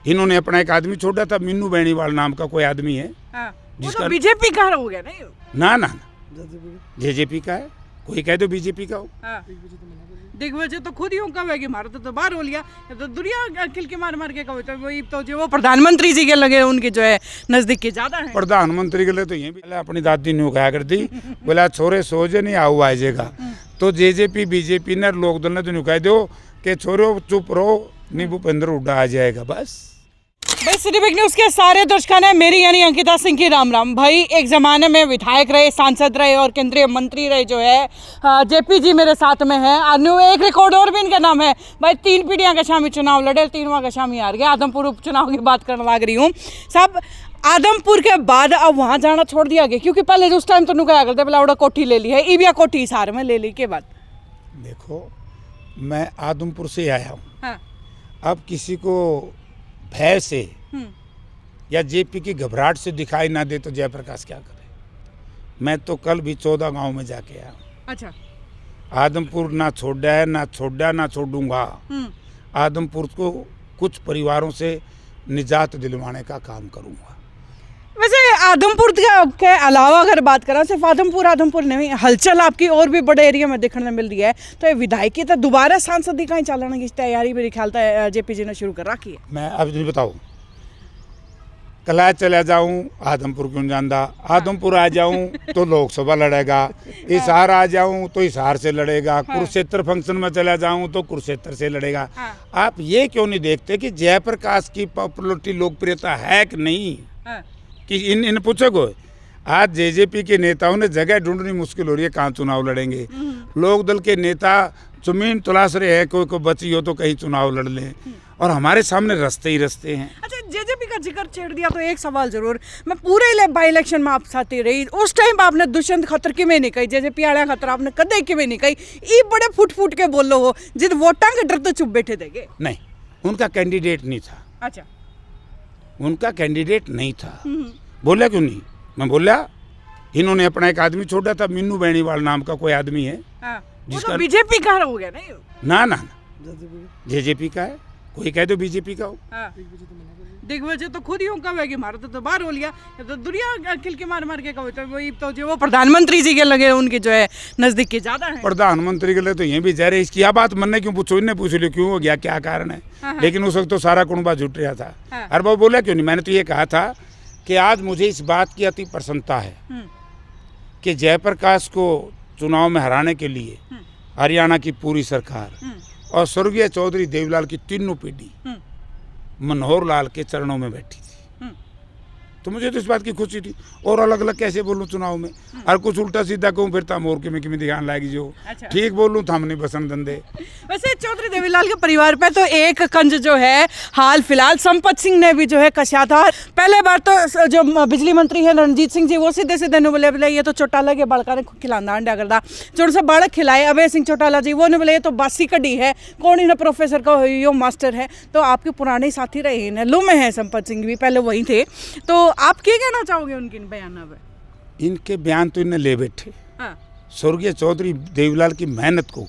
इन्होंने अपना एक आदमी छोड़ा था, मीनू बेनीवाल नाम का कोई आदमी है, जिसका बीजेपी का हो गया नहीं। ना ना जेजेपी का है, कोई कह दो बीजेपी का हो। दिग्विजय तो खुद ही कहा कि मारो तो बाहर हो लिया, तो दुनिया खिल के मार मार के कहो तो वही तो जो वो प्रधानमंत्री जी के लगे उनके जो है नजदीक के ज्यादा है। प्रधानमंत्री के लिए तो ये भी अपनी दादी ने कहा कर दी, बोला छोरे सोजे नहीं आऊ आएगा। तो जेजेपी बीजेपी ने लोक दल ने तो कह दो कि छोरो चुप रहो, नहीं भूपेंद्र हुड्डा आ जाएगा बस। भाई सिटी बिग न्यूज़ के सारे दर्शकों ने मेरी यानी अंकिता सिंह की राम राम। भाई एक ज़माने में विधायक रहे, सांसद रहे और केंद्रीय मंत्री रहे जो है जेपी जी मेरे साथ में है। एक रिकॉर्ड और भी इनका नाम है। भाई 3 पीढ़ियाँ का शामी चुनाव लड़े, 3वां का शामी हार गया। आदमपुर उपचुनाव की बात करने लग रही हूँ साहब। आदमपुर के बाद अब वहाँ जाना छोड़ दिया गया, क्योंकि पहले उस टाइम तो नुकाया करते बोला कोठी ले ली है, ईबिया कोठी सार में ले ली के बाद। देखो मैं आदमपुर से आया हूँ। हाँ। अब किसी को भय से या जेपी की घबराहट से दिखाई ना दे तो जयप्रकाश क्या करे। मैं तो कल भी 14 गांव में जाके आया हूँ। अच्छा। आदमपुर ना छोड़ा है, ना छोड़ा, ना छोड़ूंगा। आदमपुर को कुछ परिवारों से निजात दिलवाने का काम करूंगा। वैसे आदमपुर के अलावा अगर बात करें, सिर्फ आदमपुर नहीं, हलचल आपकी और भी बड़े एरिया में देखने मिल रही है। तो ये विधायकी तो दोबारा सांसद कहीं चलाने की तैयारी मेरे ख्याल से जेपी जी ने शुरू कर रखी है। मैं अब नहीं बताऊँ, कला चला जाऊं आदमपुर क्यों जानदा, आदमपुर आ जाऊं तो लोकसभा लड़ेगा, हिसार आ जाऊं तो हिसार से लड़ेगा, कुरुक्षेत्र फंक्शन में चला जाऊं तो कुरुक्षेत्र से लड़ेगा। आप ये क्यों नहीं देखते कि जयप्रकाश की पॉपुलरिटी लोकप्रियता है कि नहीं? कि इन पूछोगे आज जेजेपी के नेताओं ने जगह ढूंढनी मुश्किल हो रही है कहाँ चुनाव लड़ेंगे। लोक दल के नेता जमीन तलाश रहे हैं, कोई बची हो तो कहीं चुनाव लड़ लें, और हमारे सामने रास्ते ही रास्ते हैं। अच्छा, जेजेपी का जिक्र छेड़ दिया तो एक सवाल जरूर, मैं पूरे बाई इलेक्शन में आप साथ ही रही, उस टाइम आपने दुष्यंत खतर की में नहीं कही, जेजेपी आड़ा खतर आपने कदे की में नहीं कही, ये बड़े फुट फुट के बोलो हो, जिद वोटां के डर तो चुप बैठे देगे। नहीं, उनका कैंडिडेट नहीं था। अच्छा, उनका कैंडिडेट नहीं था। बोला क्यों नहीं? मैं बोला इन्होंने अपना एक आदमी छोड़ा था, मीनू बेनीवाल नाम का कोई आदमी है, जिसका बीजेपी का हो गया नहीं। ना ना जेजेपी का है, कोई कह दो बीजेपी का हो। दिग्विजय तो खुद ही कहा कि मारो तो बाहर हो लिया, तो दुनिया खिल के मार मार के कहो तो वही तो जो वो प्रधानमंत्री जी के लगे उनके जो है नजदीक के ज्यादा है। प्रधानमंत्री के लिए तो यहीं भी जा रहे, इसकी बात मन ने क्यों पूछो, इन्हें पूछ लियो क्यों हो गया, क्या कारण है। लेकिन उस वक्त तो सारा कुनबा जुट रहा था। और वो बोला क्यों नहीं? मैंने तो ये कहा था कि आज मुझे इस बात की अति प्रसन्नता है कि जयप्रकाश को चुनाव में हराने के लिए हरियाणा की पूरी सरकार और स्वर्गीय चौधरी देवीलाल की तीनों पीढ़ी मनोहर लाल के चरणों में बैठी थी। तो मुझे तो इस बात की खुशी थी। और अलग अलग कैसे बोलूं चुनाव में, और कुछ उल्टा सीधा कहूँ फिर था मोर के में ध्यान लाएगी जो। अच्छा। ठीक बोलूं तो हम नहीं बसंत धंधे। वैसे चौधरी देवीलाल के परिवार पे तो एक कंज जो है हाल फिलहाल संपत सिंह ने भी जो है कसा था। पहले बार तो जो बिजली मंत्री है रणजीत सिंह जी, वो सीधे सीधे ने बोले ये तो चौटाला के बालका ने खिलाना अंडा करदा, जो से बालक खिलाए अभय सिंह चौटाला जी, वो ने बोले ये तो बासी कड़ी है, कौन इन्हें प्रोफेसर का यो मास्टर है। तो आपके पुराने साथी रहे हैं, लू में है संपत सिंह भी, पहले वही थे। तो आप क्या कहना चाहोगे उनके बयान पे? इनके बयान तो इन्हें ले बैठे। स्वर्गीय चौधरी देवीलाल की मेहनत को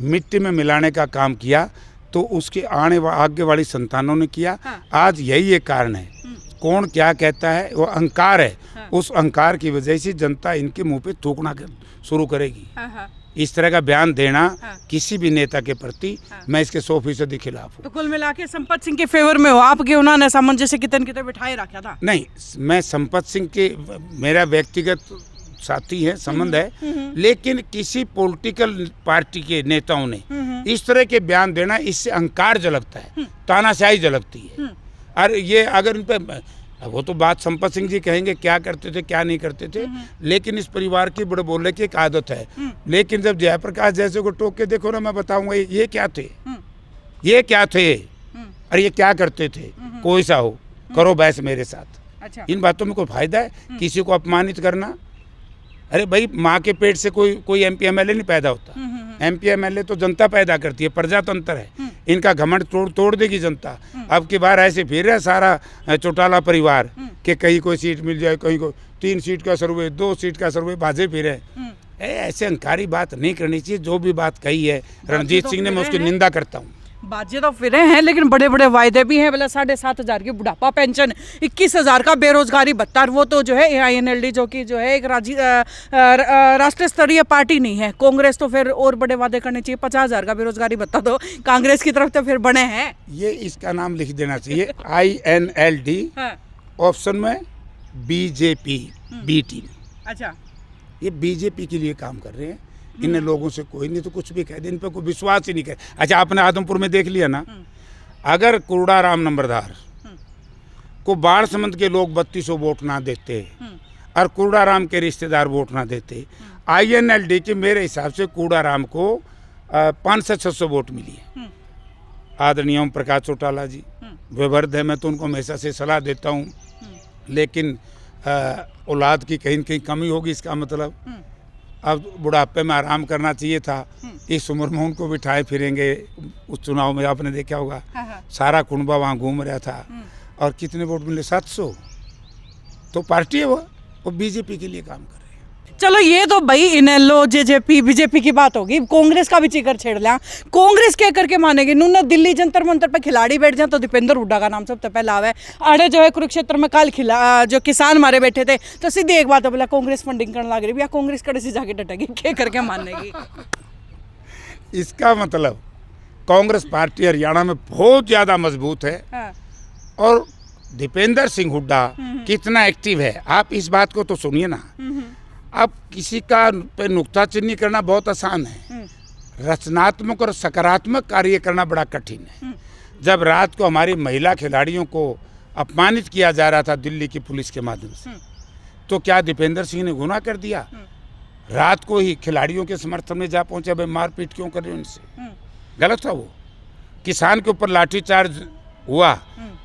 मिट्टी में मिलाने का काम किया तो उसके आगे वाली संतानों ने किया। आज यही एक कारण है, कौन क्या कहता है वो अहंकार है। उस अहंकार की वजह से जनता इनके मुंह पे थूकना शुरू करेगी। इस तरह का बयान देना किसी भी नेता के प्रति मैं इसके 100% खिलाफ हूँ। तो कुल मिला के संपत सिंह के फेवर में हो आपके, उन्होंने सामंजस्य कितने बिठाए रखा था? नहीं, मैं संपत सिंह के मेरा व्यक्तिगत साथी है, संबंध है, लेकिन किसी पॉलिटिकल पार्टी के नेताओं ने इस तरह के बयान देना, इससे अहंकार झलकता है, तानाशाही झलकती है। और ये अगर इन पे वो तो बात संपत सिंह जी कहेंगे क्या करते थे क्या नहीं करते थे, लेकिन इस परिवार की बड़े बोलने की एक आदत है। लेकिन जब जयप्रकाश जैसे को टोक के देखो ना, मैं बताऊंगा ये क्या थे, ये क्या थे, और ये क्या करते थे। कोई सा हो, करो बहस मेरे साथ। अच्छा। इन बातों में कोई फायदा है किसी को अपमानित करना? अरे भाई, माँ के पेट से कोई MP MLA नहीं पैदा होता। MP MLA तो जनता पैदा करती है, प्रजातंत्र है। इनका घमंड तोड़ देगी जनता। अब की बार ऐसे फिर है सारा चौटाला परिवार कि कहीं कोई सीट मिल जाए, कहीं को 3 सीट का सर्वे, 2 सीट का सर्वे भाजे फिर है। ऐसे अहंकारी बात नहीं करनी चाहिए। जो भी बात कही है रणजीत सिंह ने, मैं उसकी निंदा करता हूँ। बाजे तो फिरे हैं, लेकिन बड़े बड़े वायदे भी हैं। बोला 7,500 की बुढ़ापा पेंशन, 21,000 का बेरोजगारी भत्ता। वो तो जो है AINLD जो कि जो है एक राष्ट्रीय स्तरीय पार्टी नहीं है। कांग्रेस तो फिर और बड़े वादे करने चाहिए। 50,000 का बेरोजगारी भत्ता तो कांग्रेस की तरफ तो फिर बने हैं। ये इसका नाम लिख देना चाहिए INLD, हाँ। ऑप्शन में BJP, B टीम। अच्छा, ये BJP के लिए काम कर रहे हैं। इन लोगों से कोई नहीं तो कुछ भी कह दे, इन पे कोई विश्वास ही नहीं करे। अच्छा, आपने आदमपुर में देख लिया ना, अगर कुर्डाराम नंबरदार को बाढ़समंद के लोग 3200 वोट ना देते और कुर्डाराम के रिश्तेदार वोट ना देते, INLD के मेरे हिसाब से कुर्डाराम को 500-600 वोट मिली है। आदरणीय ओम प्रकाश चौटाला जी विवर्ध है, मैं तो उनको हमेशा से सलाह देता हूँ, लेकिन औलाद की कहीं न कहीं कमी होगी। इसका मतलब अब बुढ़ापे में आराम करना चाहिए था। इस उम्र में उनको बिठाए फिरेंगे। उस चुनाव में आपने देखा होगा, सारा कुनबा वहाँ घूम रहा था और कितने वोट मिले, 700। तो पार्टी है वो BJP के लिए काम कर रही है। चलो ये तो भाई इनेलो JJP BJP की बात होगी। कांग्रेस का भी जिक्र छेड़ लिया। कांग्रेस क्या करके मानेगी? नूना दिल्ली जंतर मंतर पर खिलाड़ी बैठ जाए तो दीपेंद्र हुड्डा का नाम सबसे पहले आवे। आड़े जो है कुरुक्षेत्र में कल जो किसान मारे बैठे थे, तो सीधी एक बात है, बोला कांग्रेस फंडिंग करने लग रही है। कांग्रेस कड़े से जाके डटेगी, क्या करके मानेगी? इसका मतलब कांग्रेस पार्टी हरियाणा में बहुत ज़्यादा मजबूत है। हाँ। और दीपेंद्र सिंह हुड्डा कितना एक्टिव है, आप इस बात को तो सुनिए ना। अब किसी का पे नुक्ताचीनी करना बहुत आसान है, रचनात्मक और सकारात्मक कार्य करना बड़ा कठिन है। जब रात को हमारी महिला खिलाड़ियों को अपमानित किया जा रहा था दिल्ली की पुलिस के माध्यम से, तो क्या दीपेंद्र सिंह ने गुनाह कर दिया? रात को ही खिलाड़ियों के समर्थन में जा पहुंचे, भाई मारपीट क्यों कर रहे हो उनसे? गलत था वो। किसान के ऊपर लाठीचार्ज हुआ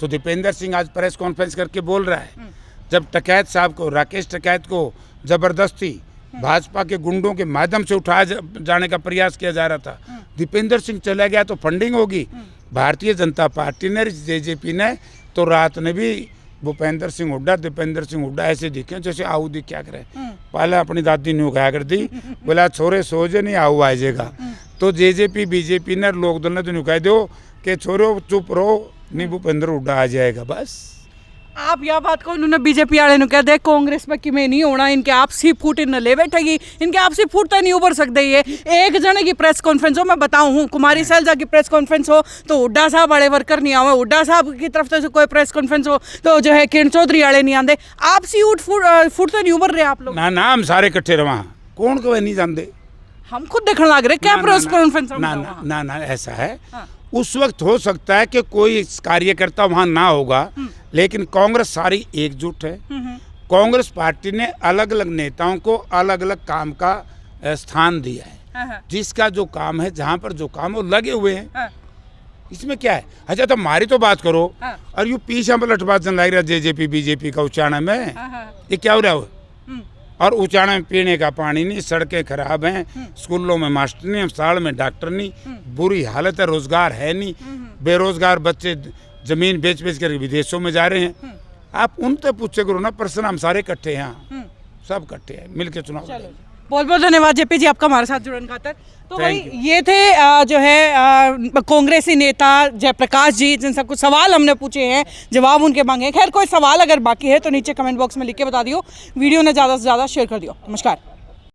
तो दीपेंद्र सिंह आज प्रेस कॉन्फ्रेंस करके बोल रहा है, जब टकैत साहब को, राकेश टकैत को जबरदस्ती भाजपा के गुंडों के माध्यम से उठाया जाने का प्रयास किया जा रहा था, दीपेंद्र सिंह चला गया तो फंडिंग होगी। भारतीय जनता पार्टी ने, JJP ने तो रात ने भी भूपेंद्र सिंह हुड्डा, दीपेंद्र सिंह हुड्डा ऐसे दिखे जैसे आऊ दिख क्या करे। पहले अपनी दादी ने उगाया कर दी, बोला छोरे सोजे नहीं आऊ आ जाएगा। तो JJP BJP ने, लोक दल ने तो कह दो कि छोरो चुप रहो, नहीं भूपेंद्र हुड्डा आ जाएगा। बस आप यह बात को उन्होंने BJP वाले ने कह दे कांग्रेस में कि मैं नहीं होना, इनके आपसी फूट इन ले बैठेगी, इनके आपसी फूट तो नहीं उभर सकते। ये एक जने की प्रेस कॉन्फ्रेंस हो, मैं बताऊं हूँ, कुमारी सैलजा की प्रेस कॉन्फ्रेंस हो तो हुड्डा साहब वाले वर्कर नहीं आवे, हुड्डा साहब की तरफ से कोई प्रेस कॉन्फ्रेंस हो तो जो है किरण चौधरी वाले नहीं आते। आपसी फूट तो नहीं उभर रहे आप लोग। ना हम सारे इकट्ठे रवा, कौन को नहीं जानते, हम खुद देखने लग रहे क्या प्रेस कॉन्फ्रेंस। ना ऐसा है। उस वक्त हो सकता है कि कोई कार्यकर्ता वहाँ ना होगा, लेकिन कांग्रेस सारी एकजुट है। कांग्रेस पार्टी ने अलग अलग नेताओं को अलग अलग काम का स्थान दिया है, जिसका जो काम है, जहाँ पर जो काम है वो लगे हुए हैं। इसमें क्या है? अच्छा, तो हमारी तो बात करो, और यू पीछे पलटबाजन लग रहा JJP BJP का उचाना में, ये क्या हो रहा है? और उचाना में पीने का पानी नहीं, सड़कें खराब हैं, स्कूलों में मास्टर नहीं, अस्पताल में डॉक्टर नहीं, बुरी हालत है, रोजगार है नहीं, बेरोजगार बच्चे जमीन बेच बेच कर विदेशों में जा रहे हैं। आप उनसे पूछे करो ना प्रश्न, हम सारे इकट्ठे हैं, सब इकट्ठे हैं, मिलकर चुनाव। बहुत बहुत धन्यवाद JP जी आपका हमारे साथ जुड़ने खातर। तो भाई ये थे जो है कांग्रेसी नेता जयप्रकाश जी, जिनसे कुछ सवाल हमने पूछे हैं, जवाब उनके मांगे। खैर कोई सवाल अगर बाकी है तो नीचे कमेंट बॉक्स में लिख के बता दियो, वीडियो ने ज़्यादा से ज़्यादा शेयर कर दियो। नमस्कार।